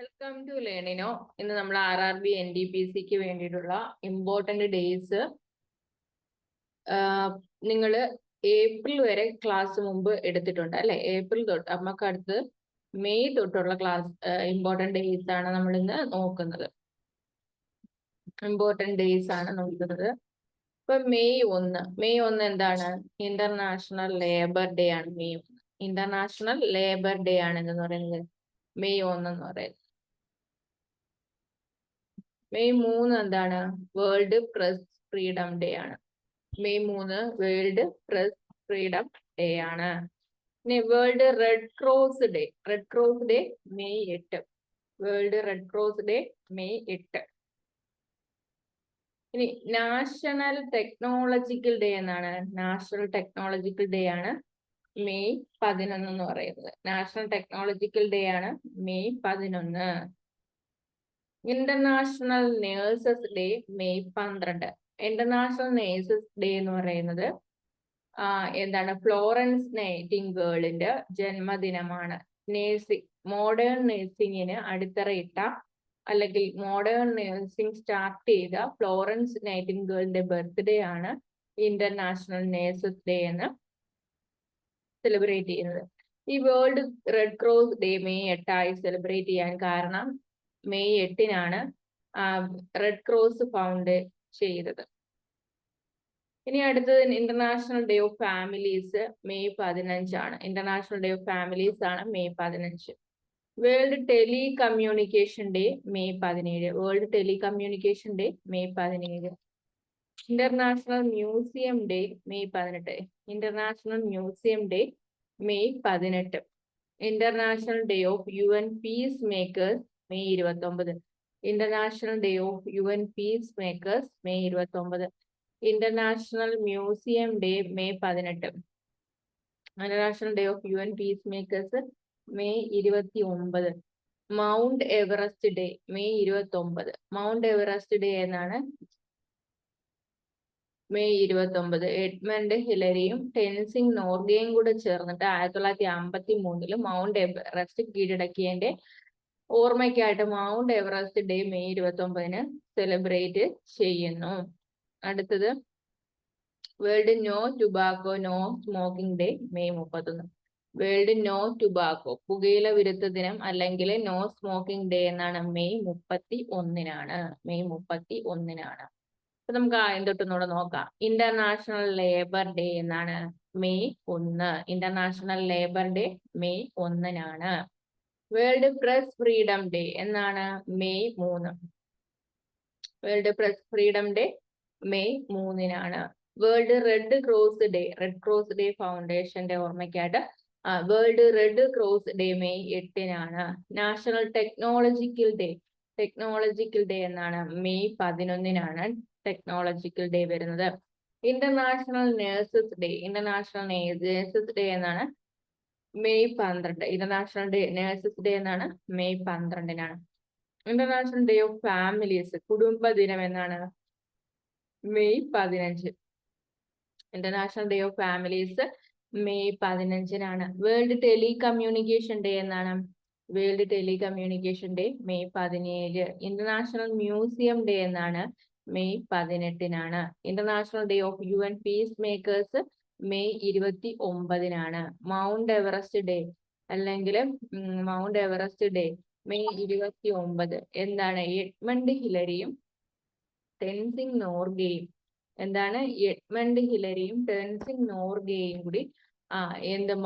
Welcome to Learnino. ഇന്ന് നമ്മൾ RRB NDPCക്ക് വേണ്ടിയിട്ടുള്ള ഇമ്പോർട്ടന്റ് ഡേയ്സ് നിങ്ങൾ ഏപ്രിൽ വരെ ക്ലാസ് മുമ്പ് എടുത്തിട്ടുണ്ട് അല്ലെ? ഏപ്രിൽ തൊട്ട് നമുക്ക് അടുത്ത് മെയ് തൊട്ടുള്ള ക്ലാസ് ഇമ്പോർട്ടന്റ് ഡേയ്സ് ആണ് നമ്മൾ ഇന്ന് നോക്കുന്നത്. ഇമ്പോർട്ടന്റ് ഡേയ്സ് ആണ് നോക്കുന്നത്. ഇപ്പൊ മെയ് ഒന്ന് എന്താണ്? ഇന്റർനാഷണൽ ലേബർ ഡേ ആണ്. ഇന്റർനാഷണൽ ലേബർ ഡേ ആണ് എന്ന് പറയുന്നത് മെയ് 1 എന്ന് പറയുന്നത്. മെയ് 3 എന്താണ്? വേൾഡ് പ്രസ് ഫ്രീഡം ഡേ ആണ്. May 3 world press freedom day ആണ്. ഇനി world red cross day. Red cross day May 8. World red cross day May 8. ഇനി നാഷണൽ ടെക്നോളജിക്കൽ ഡേ എന്നാണ്. നാഷണൽ ടെക്നോളജിക്കൽ ഡേ ആണ് മെയ് 11 എന്ന് പറയുന്നത്. നാഷണൽ ടെക്നോളജിക്കൽ ഡേ ആണ് May 11. International nurses day May 12. International nurses day എന്ന് പറയുന്നത് എന്താണ്? Florence നൈറ്റിംഗേളിന്റെ ജന്മദിനമാണ്. നേഴ്സിംഗ്, മോഡേൺ നേഴ്സിംഗിന് അടിത്തറയിട്ട അല്ലെങ്കിൽ മോഡേൺ നേഴ്സിംഗ് സ്റ്റാർട്ട് ചെയ്ത ഫ്ലോറൻസ് നൈറ്റിംഗേളിന്റെ ബർത്ത്ഡേ ആണ് ഇന്റർനാഷണൽ നേഴ്സസ് ഡേ എന്ന് സെലിബ്രേറ്റ് ചെയ്യുന്നത്. ഈ world red cross day May 8 celebrate ചെയ്യാൻ കാരണം മെയ് 8 റെഡ് ക്രോസ് ഫൗണ്ട് ചെയ്തത്. ഇനി അടുത്തത് international day of families May 15 international day of families ആണ് May 15. World telecommunication day May 17. World telecommunication day May 17. International museum day May 18. International museum day May 18. International day of UN peacemakers May 29. International day of UN peacemakers May 29. International museum day May 18. International day of UN peacemakers May 29. Mount Everest day May 29. Mount Everest day എന്നാണ് May 29. Edmund ഹിലരിയും ടെൻസിംഗ് നോർഗയും കൂടെ ചേർന്നിട്ട് 1953 mount Everest കീഴടക്കിയതിന്റെ ഓർമ്മയ്ക്കായിട്ട് mount Everest day May 29 celebrate ചെയ്യുന്നു. അടുത്തത് world no tobacco no smoking day May 31. World no tobacco പുകയില വിരുദ്ധ ദിനം അല്ലെങ്കിൽ നോ സ്മോക്കിംഗ് ഡേ എന്നാണ് മെയ് 31. മെയ് 31. അപ്പൊ നമുക്ക് ആദ്യം തൊട്ടൊന്നുകൂടെ നോക്കാം. ഇന്റർനാഷണൽ ലേബർ ഡേ എന്നാണ് May 1. International labour day May 1. World press freedom day എന്നാണ് May 3. World press freedom day May 3. World red cross day, red cross day ഫൗണ്ടേഷന്റെ ഓർമ്മയ്ക്കായിട്ട് world red cross day May 8. National technological day, technological day എന്നാണ് May 11. Technological day വരുന്നത്. International nurses day, international nurses day എന്നാണ് May 12. International day nurses day എന്നാണ് May 12. International day of families കുടുംബ ദിനം എന്നാണ് May 15. International day of families May 15. World telecommunication day എന്നാണ് world telecommunication day May 17. International museum day എന്നാണ് May 18. International day of UN peacemakers May 29. Mount Everest day അല്ലെങ്കിൽ mount Everest day May 29. എന്താണ്? Edmund ഹിലരിയും ടെൻസിംഗ് നോർഗയും എന്താണ്? Edmund ഹിലരിയും ടെൻസിംഗ് നോർഗയും കൂടി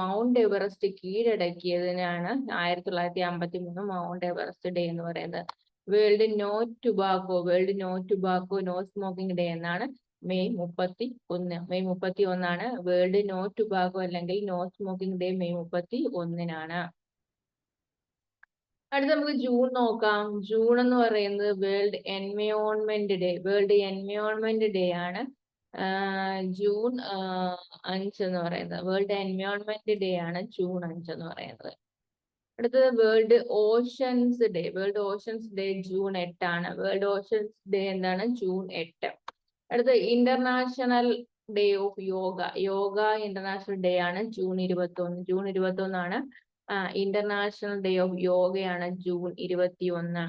mount Everest കീഴടക്കിയതിനാണ് 1953 മൗണ്ട് എവറസ്റ്റ് ഡേ എന്ന് പറയുന്നത്. World no tobacco no smoking day എന്നാണ് May 31. May 31 world no tobacco അല്ലെങ്കിൽ നോ സ്മോക്കിംഗ് ഡേ മെയ് 31. അടുത്ത നമുക്ക് ജൂൺ നോക്കാം. ജൂൺ എന്ന് പറയുന്നത് world environment day. World environment day ആണ് ജൂൺ 5 എന്ന് പറയുന്നത്. വേൾഡ് എൻവയോൺമെന്റ് ഡേ ആണ് ജൂൺ 5 എന്ന് പറയുന്നത്. അടുത്തത് world oceans day. World oceans day June 8. World oceans day എന്താണ്? ജൂൺ 8. അടുത്തത് international day of yoga. Yoga international day ആണ് June 21. June 21 international day of യോഗയാണ് ജൂൺ 21.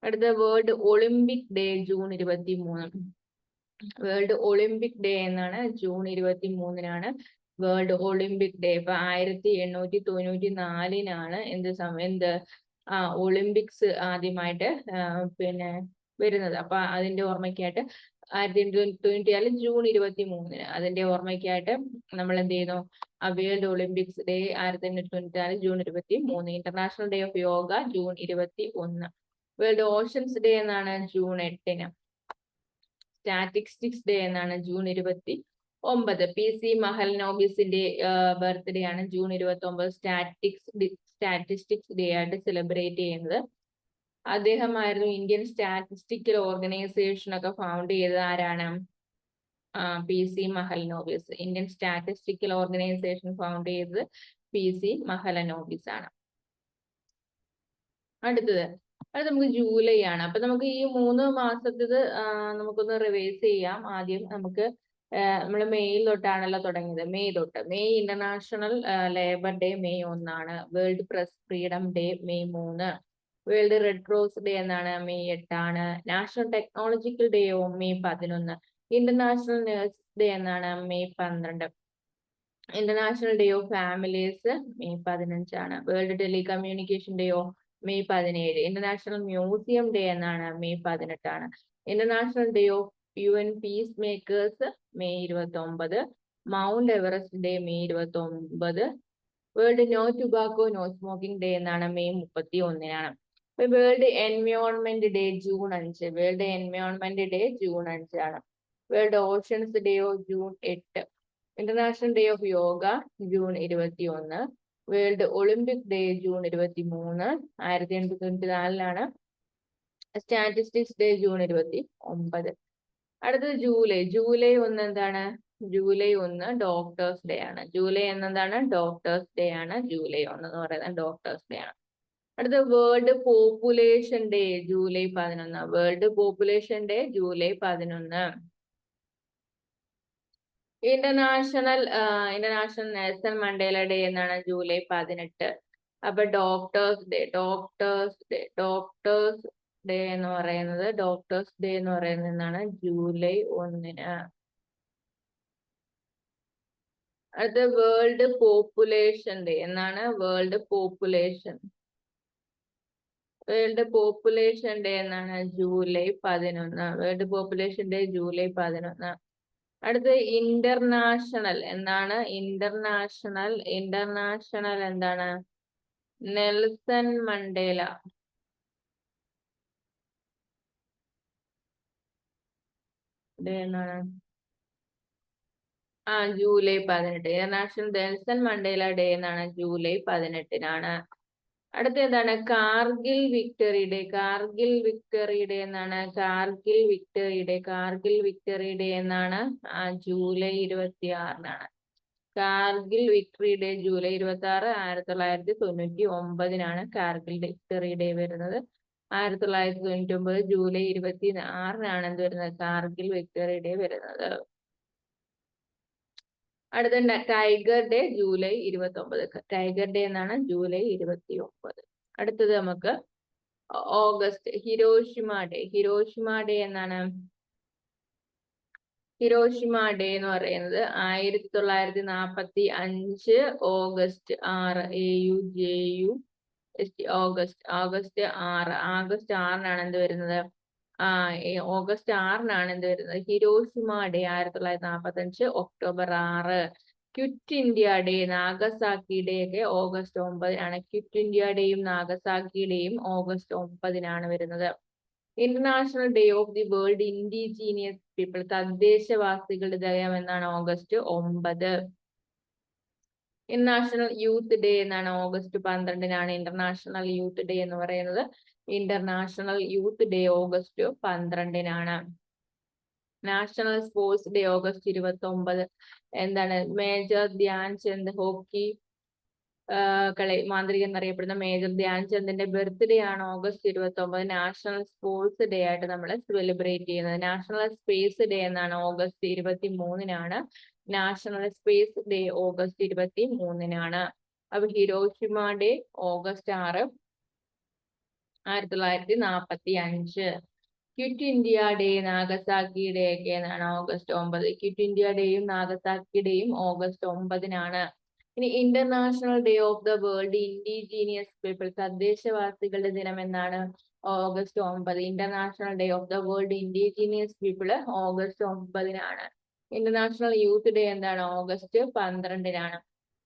അടുത്ത world Olympic day June 23. World Olympic day എന്നാണ് ജൂൺ 23-നാണ് വേൾഡ് ഒളിമ്പിക് ഡേ. ഇപ്പൊ 1894-ലാണ് Olympics ആദ്യമായിട്ട് പിന്നെ വരുന്നത്. അപ്പൊ അതിന്റെ ഓർമ്മയ്ക്കായിട്ട് 1894 ജൂൺ 23-ന് അതിന്റെ ഓർമ്മയ്ക്കായിട്ട് നമ്മൾ എന്ത് ചെയ്യുന്നു, world Olympics day 1894 June 23. International day of yoga June 21. World oceans day എന്നാണ് ജൂൺ 8-ന്. സ്റ്റാറ്റിസ്റ്റിക്സ് ഡേ എന്നാണ് ജൂൺ 29. PC മഹൽനോബിസിന്റെ ബർത്ത്ഡേ ആണ് ജൂൺ 29. സ്റ്റാറ്റിസ്റ്റിക്സ് ഡേ ആയിട്ട് സെലിബ്രേറ്റ് ചെയ്യുന്നത്. അദ്ദേഹമായിരുന്നു ഇന്ത്യൻ സ്റ്റാറ്റിസ്റ്റിക്കൽ ഓർഗനൈസേഷൻ ഒക്കെ ഫൗണ്ട് ചെയ്തത്. ആരാണ്? PC Mahalanobis. Indian statistical organisation found ചെയ്തത് PC മഹലനോബിസ് ആണ്. അടുത്തത് നമുക്ക് ജൂലൈ ആണ്. അപ്പൊ നമുക്ക് ഈ 3 മാസത്തേത് നമുക്കൊന്ന് റിവൈസ് ചെയ്യാം. ആദ്യം നമുക്ക് നമ്മൾ മെയ് തൊട്ടാണല്ലോ തുടങ്ങിയത്. May international labour day May 1 world press freedom day May 3. World red cross day എന്നാണ് May 8. National technological day May 11. International nurse day എന്നാണ് May 12. International day of families May 15. World telecommunication day May 17. International museum day എന്നാണ് May 18. International day of UN peacemakers May 29. Mount Everest day May 29. World no tobacco no smoking day എന്നാണ് May 31-നാണ്. World environment day June 5. World environment day June 5 world oceans day June 8. International day of yoga June 21. World Olympic day June 23. 1894-ലാണ്. Statistics day June 29. അടുത്തത് July 1 എന്താണ്? July 1 doctors day ആണ്. July എന്താണ്? Doctors day ആണ്. July 1 എന്ന് പറയുന്നത് doctors day ആണ്. അടുത്ത world population day July 11. World population day July 11. International Nelson Mandela day എന്നാണ് ജൂലൈ 18. അപ്പൊ ഡോക്ടേഴ്സ് ഡേ എന്ന് പറയുന്നത് എന്നാണ് ജൂലൈ 1-ന്. അടുത്ത വേൾഡ് പോപ്പുലേഷൻ ഡേ എന്നാണ് വേൾഡ് പോപ്പുലേഷൻ ഡേ എന്നാണ് July 11. World population day July 11. അടുത്ത് ഇന്റർനാഷണൽ എന്താണ്? ഇന്റർനാഷണൽ എന്താണ്? നെൽസൺ മണ്ടേല ഡേ എന്നാണ് July 18. International Nelson Mandela day എന്നാണ് ജൂലൈ 18-നാണ്. അടുത്ത എന്താണ്? കാർഗിൽ വിക്ടറി ഡേ എന്നാണ് കാർഗിൽ വിക്ടറി ഡേ എന്നാണ് ജൂലൈ 26-നാണ്. Kargil victory day July 26. 1999-നാണ് കാർഗിൽ വിക്ടറി ഡേ വരുന്നത്. 1999 ജൂലൈ 26-നാണ് എന്ത് വരുന്നത്? കാർഗിൽ വിക്ടറി ഡേ വരുന്നത്. അടുത്ത tiger day July 29. Tiger day എന്നാണ് ജൂലൈ 29. അടുത്തത് നമുക്ക് ഓഗസ്റ്റ് ഹിരോഷിമ ഡേ എന്നാണ്? ഹിരോഷിമ ഡേ എന്ന് പറയുന്നത് 1945 ഓഗസ്റ്റ് 6. ഓഗസ്റ്റ് 6. ഓഗസ്റ്റ് 6-നാണ് എന്ത് വരുന്നത്? ഓഗസ്റ്റ് 6-നാണ് എന്ത് വരുന്നത്? Hiroshima day 1945 October 6. Quit India day Nagasaki day ഒക്കെ ഓഗസ്റ്റ് 9-നാണ്. ക്വിറ്റ് ഇന്ത്യ ഡേയും നാഗസാക്കി ഡേയും ഓഗസ്റ്റ് 9-നാണ് വരുന്നത്. International day of the world indigenous people തദ്ദേശവാസികളുടെ ദിനം എന്നാണ്? ഓഗസ്റ്റ് 9. ഇന്റർനാഷണൽ യൂത്ത് ഡേ എന്നാണ്? ഓഗസ്റ്റ് 12-നാണ് ഇന്റർനാഷണൽ യൂത്ത് ഡേ എന്ന് പറയുന്നത്. ഇന്റർനാഷണൽ യൂത്ത് ഡേ ഓഗസ്റ്റ് 12-നാണ്. National sports day August 29. എന്താണ്? മേജർ ധ്യാൻചന്ദ് ഹോക്കി മാന്ത്രികൻ എന്നറിയപ്പെടുന്ന മേജർ ധ്യാൻചന്ദിന്റെ ബർത്ത്ഡേ ആണ് ഓഗസ്റ്റ് 29. നാഷണൽ സ്പോർട്സ് ഡേ ആയിട്ട് നമ്മൾ സെലിബ്രേറ്റ് ചെയ്യുന്നത്. നാഷണൽ സ്പേസ് ഡേ എന്നാണ്? ഓഗസ്റ്റ് 23-നാണ്. നാഷണൽ സ്പേസ് ഡേ ഓഗസ്റ്റ് 23-നാണ്. അപ്പൊ Hiroshima day August 6, 1945. Quit India day, Nagasaki day ഒക്കെ എന്നാണ് ഓഗസ്റ്റ് 9. ക്വിറ്റ് ഇന്ത്യ ഡേയും നാഗസാക്കി ഡേയും ഓഗസ്റ്റ് 9-നാണ്. ഇനി international day of the world indigenous people, തദ്ദേശവാസികളുടെ ദിനം എന്നാണ് August 9. International day of the world indigenous people August 9-നാണ്. ഇന്റർനാഷണൽ യൂത്ത് ഡേ എന്താണ് ഓഗസ്റ്റ് 12-നാണ്.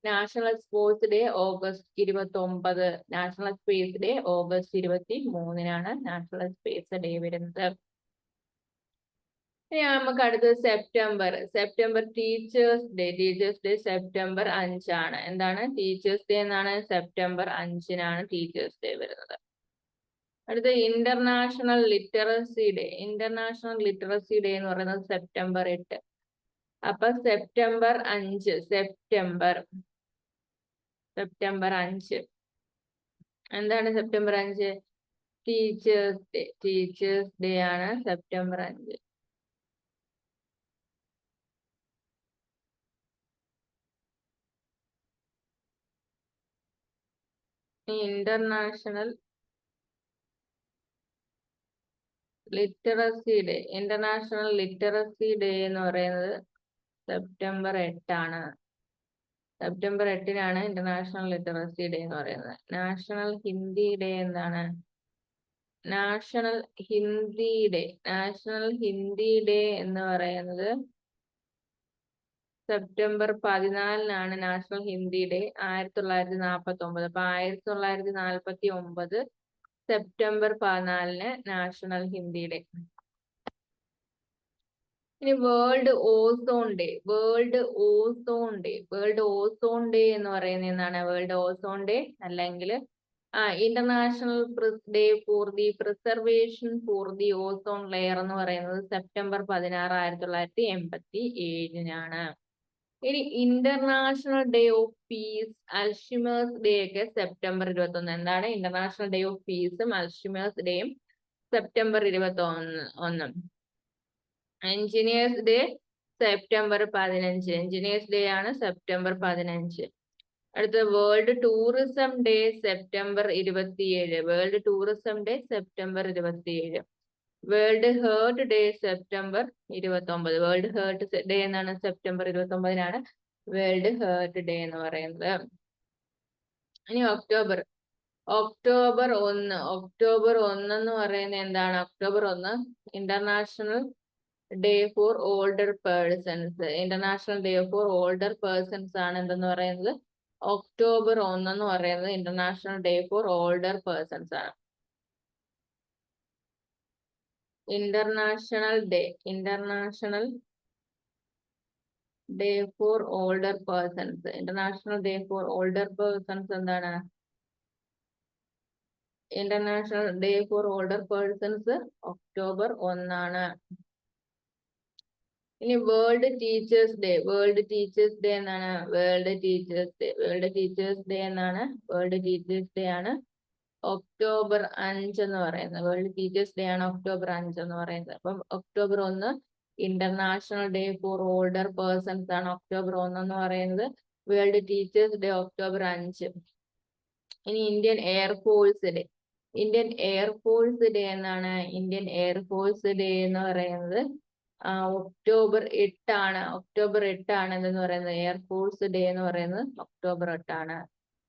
National sports day August 29. National space day August 23-നാണ് നാഷണൽ സ്പേസ് ഡേ വരുന്നത്. ഇനി നമുക്ക് അടുത്തത് സെപ്റ്റംബർ ടീച്ചേഴ്സ് ഡേ സെപ്റ്റംബർ 5-ആണ്. എന്താണ് ടീച്ചേഴ്സ് ഡേ എന്നാണ് സെപ്റ്റംബർ 5-നാണ് ടീച്ചേഴ്സ് ഡേ വരുന്നത്. അടുത്ത ഇന്റർനാഷണൽ ലിറ്ററസി ഡേ എന്ന് പറയുന്നത് സെപ്റ്റംബർ 8. അപ്പൊ സെപ്റ്റംബർ 5 എന്താണ് സെപ്റ്റംബർ 5? ടീച്ചേഴ്സ് ഡേ ആണ് സെപ്റ്റംബർ 5. ഇന്റർനാഷണൽ ലിറ്ററസി ഡേ എന്ന് പറയുന്നത് സെപ്റ്റംബർ 8-ആണ്. സെപ്റ്റംബർ 8-നാണ് ഇന്റർനാഷണൽ ലിറ്ററസി ഡേ എന്ന് പറയുന്നത്. നാഷണൽ ഹിന്ദി ഡേ എന്താണ്? നാഷണൽ ഹിന്ദി ഡേ എന്ന് പറയുന്നത് സെപ്റ്റംബർ 14-നാണ് നാഷണൽ ഹിന്ദി ഡേ, 1949. അപ്പൊ 1949 സെപ്റ്റംബർ 14-ന് നാഷണൽ ഹിന്ദി ഡേ. ഇനി വേൾഡ് ഓസോൺ ഡേ എന്ന് പറയുന്നത് എന്താണ്? വേൾഡ് ഓസോൺ ഡേ അല്ലെങ്കിൽ international day for the preservation for the ozone layer എന്ന് പറയുന്നത് സെപ്റ്റംബർ 16, 1987-നാണ്. ഇനി international day of peace, Alzheimer's day ഒക്കെ സെപ്റ്റംബർ 21. എന്താണ് ഇന്റർനാഷണൽ ഡേ ഓഫ് പീസും അൽഷിമേഴ്സ് ഡേയും September 21. Engineers day September 15. Engineers day ആണ് സെപ്റ്റംബർ 15. അടുത്ത world tourism day September 27. World tourism day September 27. World heart day September 29. World heart day എന്നാണ് September 29-നാണ് world heart day എന്ന് പറയുന്നത്. ഇനി ഒക്ടോബർ 1. ഒക്ടോബർ 1 എന്ന് പറയുന്നത് എന്താണ്? October 1 international day for older persons. International day for older persons ആണ് എന്തെന്ന് പറയുന്നത്. ഒക്ടോബർ 1 എന്ന് പറയുന്നത് international day for older persons ആണ്. International day for older persons. International day for older persons എന്താണ്? International day for older persons October 1 ആണ്. ഇനി world teachers day എന്നാണ്? വേൾഡ് ടീച്ചേഴ്സ് ഡേ ആണ് ഒക്ടോബർ 5 എന്ന് പറയുന്നത്. വേൾഡ് ടീച്ചേഴ്സ് ഡേ ആണ് October 5 എന്ന് പറയുന്നത്. അപ്പം October 1 international day for older persons ആണ് ഒക്ടോബർ 1 എന്ന് പറയുന്നത്. World teachers day October 5. ഇനി ഇന്ത്യൻ എയർഫോഴ്സ് ഡേ എന്നാണ്? ഇന്ത്യൻ എയർഫോഴ്സ് ഡേ എന്ന് പറയുന്നത് ഒക്ടോബർ 8 ആണ്. എന്തെന്ന് പറയുന്നത് എയർഫോഴ്സ് ഡേ എന്ന് പറയുന്നത് ഒക്ടോബർ 8 ആണ്.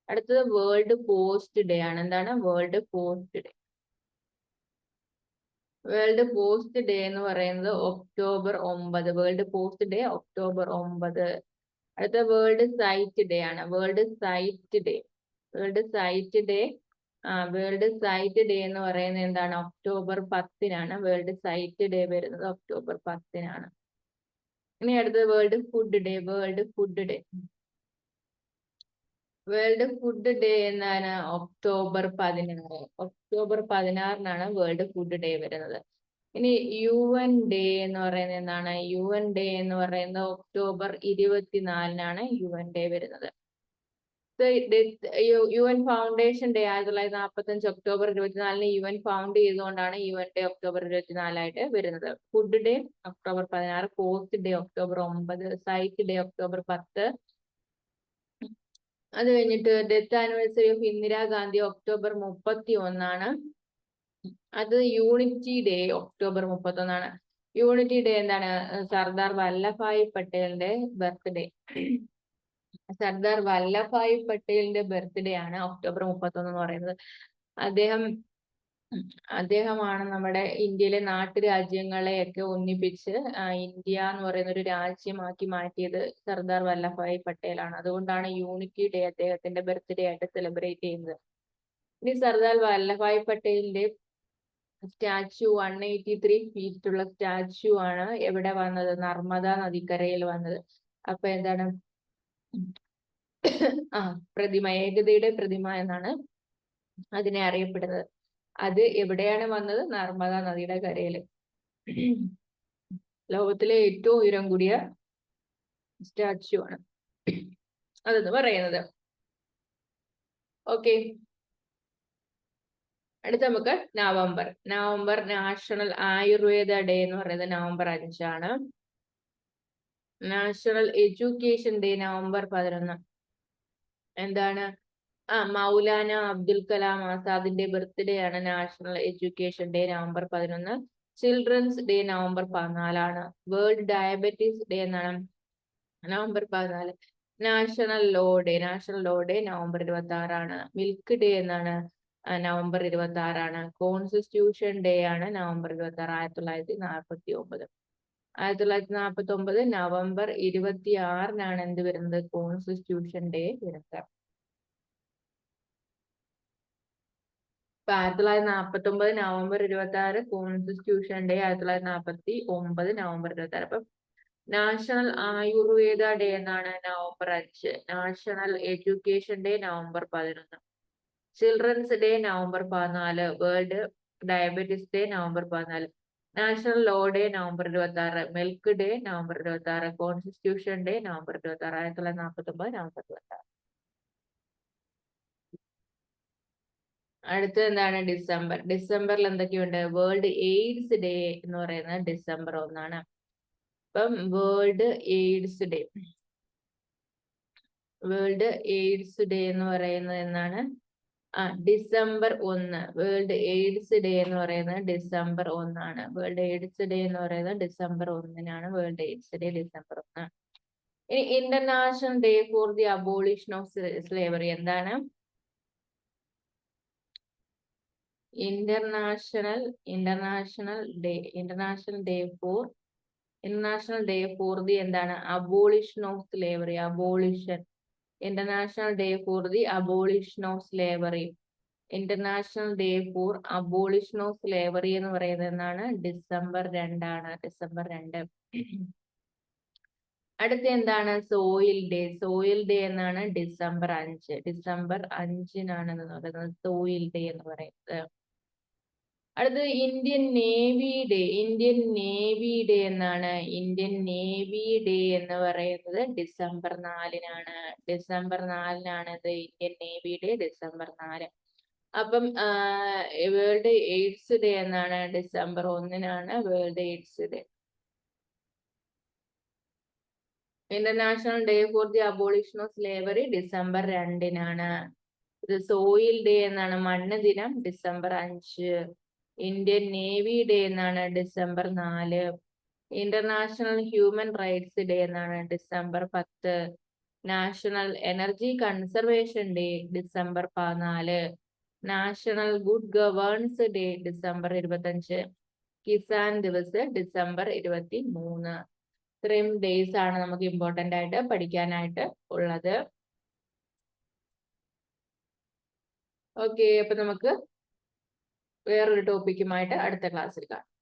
അടുത്തത് വേൾഡ് പോസ്റ്റ് ഡേ ആണ്. എന്താണ് world post day? World post day എന്ന് പറയുന്നത് October 9. World post day October 9. അടുത്ത വേൾഡ് സൈറ്റ് ഡേ ആണ്. വേൾഡ് സൈറ്റ് ഡേ എന്ന് പറയുന്നത് എന്താണ്? ഒക്ടോബർ 10-നാണ് വേൾഡ് സൈറ്റ് ഡേ വരുന്നത്. ഒക്ടോബർ 10-നാണ്. ഇനി അടുത്തത് world food day. World food day എന്നാണ്? ഒക്ടോബർ 16-നാണ് വേൾഡ് ഫുഡ് ഡേ വരുന്നത്. ഇനി UN ഡേ എന്ന് പറയുന്നത് എന്താണ്? UN ഡേ എന്ന് പറയുന്നത് ഒക്ടോബർ 24-നാണ് UN ഡേ വരുന്നത്. UN ഫൗണ്ടേഷൻ ഡേ 1945 ഒക്ടോബർ 24-ന് UN ഫൗണ്ട് ചെയ്തുകൊണ്ടാണ് UN ഡേ ഒക്ടോബർ 24-ആയിട്ട് വരുന്നത്. Food day October 16, post day October 9, sight day October 10, അത് കഴിഞ്ഞിട്ട് death anniversary of Indira Gandhi October 31. അത് unity day October 31. Unity day എന്താണ്? സർദാർ വല്ലഭായ് പട്ടേലിന്റെ ബർത്ത്ഡേ. സർദാർ വല്ലഭായ് പട്ടേലിന്റെ ബർത്ത്ഡേ ആണ് October 31 എന്ന് പറയുന്നത്. അദ്ദേഹമാണ് നമ്മുടെ ഇന്ത്യയിലെ നാട്ടുരാജ്യങ്ങളെയൊക്കെ ഒന്നിപ്പിച്ച് ഇന്ത്യ എന്ന് പറയുന്ന ഒരു രാജ്യമാക്കി മാറ്റിയത് സർദാർ വല്ലഭായ് പട്ടേലാണ്. അതുകൊണ്ടാണ് യൂണിറ്റി ഡേ അദ്ദേഹത്തിന്റെ ബർത്ത്ഡേ ആയിട്ട് സെലിബ്രേറ്റ് ചെയ്യുന്നത്. ഇനി സർദാർ വല്ലഭായ് പട്ടേലിന്റെ സ്റ്റാച്യു 183 ഫീറ്റ് ഉള്ള സ്റ്റാച്യു ആണ് എവിടെ വന്നത്? നർമ്മദ നദിക്കരയിൽ വന്നത്. അപ്പൊ എന്താണ്? പ്രതിമ, ഏകതയുടെ പ്രതിമ എന്നാണ് അതിനെ അറിയപ്പെടുന്നത്. അത് എവിടെയാണ് വന്നത്? നർമ്മദ നദിയുടെ കരയില്. ലോകത്തിലെ ഏറ്റവും ഉയരം കൂടിയ സ്റ്റാച്യു ആണ് അതെന്ന് പറയുന്നത്. ഓക്കെ, അടുത്ത നമുക്ക് നവംബർ നാഷണൽ ആയുർവേദ ഡേ എന്ന് പറയുന്നത് November 5. National education day November 11. എന്താണ്? മൗലാന അബ്ദുൽ കലാം ആസാദിന്റെ ബർത്ത്ഡേ ആണ് national education day November 11. Children's day November 14. World diabetes day എന്നാണ് November 14. National law day November 26. Milk day എന്നാണ് November 26. കോൺസ്റ്റിറ്റ്യൂഷൻ ഡേ ആണ് November 26, 1949. 1949 November 26 എന്ത് വരുന്നത്? Constitution day വരുന്നത്. 1949 November 26 കോൺസ്റ്റിറ്റ്യൂഷൻ ഡേ, 1949 November 26. അപ്പം national Ayurveda day എന്നാണ് November 5. National education day November 11. Children's day November 14. World diabetes day November 14. National law day November 26. Milk day November 26. Constitution day November 26, 1949 November 26. അടുത്തത് എന്താണ്? ഡിസംബറിൽ എന്തൊക്കെയുണ്ട്? World AIDS day എന്ന് പറയുന്നത് December 1. അപ്പം world AIDS day എന്ന് പറയുന്നത് എന്നാണ്? December 1. വേൾഡ് എയ്ഡ്സ് ഡേ എന്ന് പറയുന്നത് December 1. വേൾഡ് എയ്ഡ്സ് ഡേ എന്ന് പറയുന്നത് December 1. World AIDS day December 1. ഇനി international day for the abolition of slavery എന്താണ്? ഇന്റർനാഷണൽ ഡേ ഫോർ ദി എന്താണ്? Abolition of slavery. International day for the abolition of slavery. International day for abolition of slavery എന്ന് പറയുന്നത് എന്നാണ്? December 2. December 2. അടുത്ത എന്താണ്? Soil day എന്നാണ് December 5. December 5 എന്ന് പറയുന്നത് സോയിൽ ഡേ എന്ന് പറയുന്നത്. അടുത്തത് ഇന്ത്യൻ നേവി ഡേ എന്നാണ്? ഇന്ത്യൻ നേവി ഡേ എന്ന് പറയുന്നത് December 4. December 4 ഇത് ഇന്ത്യൻ നേവി ഡേ December 4. അപ്പം വേൾഡ് എയ്ഡ്സ് ഡേ എന്നാണ്? December 1 world AIDS day. International day for the abolition of slavery December 2. ഇത് സോയിൽ ഡേ എന്നാണ്? മണ്ണ് ദിനം December 5. ഇന്ത്യൻ നേവി ഡേ എന്നാണ്? December 4. International human rights day എന്നാണ്? December 10. National energy conservation day December 14. National good governance day December 25. Kisan Diwas December 23. ഇത്രയും days ആണ് നമുക്ക് important ആയിട്ട് പഠിക്കാനായിട്ട് ഉള്ളത്. ഓക്കെ, അപ്പൊ നമുക്ക് വേറൊരു ടോപ്പിക്കുമായിട്ട് അടുത്ത ക്ലാസ്സിൽ കാണാം.